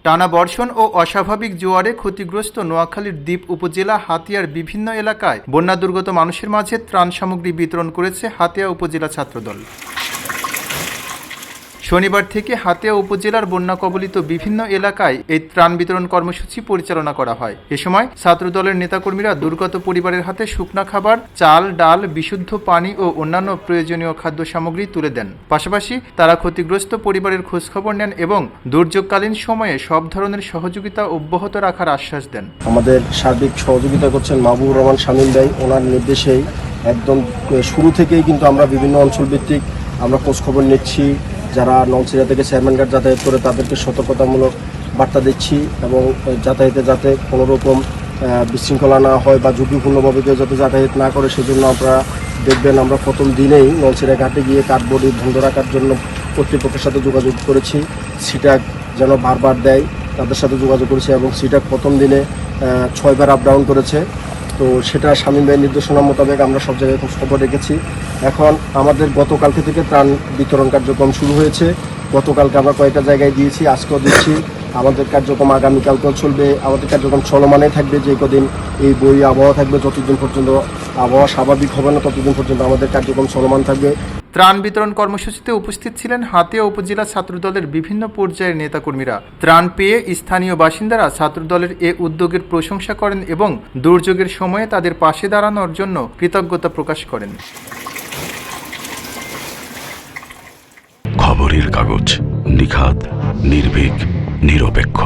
টানা বর্ষণ ও অস্বাভাবিক জোয়ারে ক্ষতিগ্রস্ত নোয়াখালীর দ্বীপ উপজেলা হাতিয়ার বিভিন্ন এলাকায় বন্যা দুর্গত মানুষের মাঝে ত্রাণ সামগ্রী বিতরণ করেছে হাতিয়া উপজেলা ছাত্রদল। শনিবার থেকে হাতিয়া উপজেলার বন্যা কবলিত বিভিন্ন এলাকায় এই ত্রাণ বিতরণ কর্মসূচি পরিচালনা করা হয়। এ সময় ছাত্রদলের নেতাকর্মীরা দুর্গত পরিবারের হাতে শুকনা খাবার, চাল, ডাল, বিশুদ্ধ পানি ও অন্যান্য প্রয়োজনীয় খাদ্য সামগ্রী তুলে দেন। পাশাপাশি তারা ক্ষতিগ্রস্ত পরিবারের খোঁজখবর নেন এবং দুর্যোগকালীন সময়ে সব ধরনের সহযোগিতা অব্যাহত রাখার আশ্বাস দেন। আমাদের সার্বিক সহযোগিতা করছেন মাহবুবুর রহমান শামীম ভাই। ওনার নির্দেশেই একদম শুরু থেকেই কিন্তু আমরা বিভিন্ন অঞ্চলভিত্তিক আমরা খোঁজখবর নিচ্ছি। যারা নলছিরা থেকে চেয়ারম্যানঘাট যাতায়াত করে তাদেরকে সতর্কতামূলক বার্তা দিচ্ছি এবং যাতায়াতে যাতে কোনোরকম বিশৃঙ্খলা না হয় বা ঝুঁকিপূর্ণভাবে কেউ যাতে যাতায়াত না করে সেজন্য আপনারা দেখবেন আমরা প্রথম দিনেই নলছিরা ঘাটে গিয়ে কাঠবডি বন্ধ রাখার জন্য কর্তৃপক্ষের সাথে যোগাযোগ করেছি। সিটাক যেন বারবার দেয় তাদের সাথে যোগাযোগ করেছি এবং সিটাক প্রথম দিনে 6 বার আপ ডাউন করেছে। তো সেটা শামীম ভাইয়ের নির্দেশনা মোতাবেক আমরা সব জায়গায় খবর রেখেছি। এখন আমাদের গতকালকে থেকে ত্রাণ বিতরণ কার্যক্রম শুরু হয়েছে। গতকালকে আমরা কয়েকটা জায়গায় দিয়েছি, আজকেও দিচ্ছি। আমাদের কার্যক্রম আগামীকালকেও চলবে। আমাদের কার্যক্রম চলমানে থাকবে যে কদিন এই বই আবহাওয়া থাকবে, যতদিন পর্যন্ত আবহাওয়া স্বাভাবিক হবে না ততদিন পর্যন্ত আমাদের কার্যক্রম চলমান থাকবে। ত্রাণ বিতরণ কর্মসূচিতে উপস্থিত ছিলেন হাতিয়া উপজেলা ছাত্রদলের বিভিন্ন পর্যায়ের নেতাকর্মীরা। ত্রাণ পেয়ে স্থানীয় বাসিন্দারা ছাত্রদলের এ উদ্যোগের প্রশংসা করেন এবং দুর্যোগের সময়ে তাদের পাশে দাঁড়ানোর জন্য কৃতজ্ঞতা প্রকাশ করেন। খবরের কাগজ, নিখাত, নির্ভীক, নিরপেক্ষ।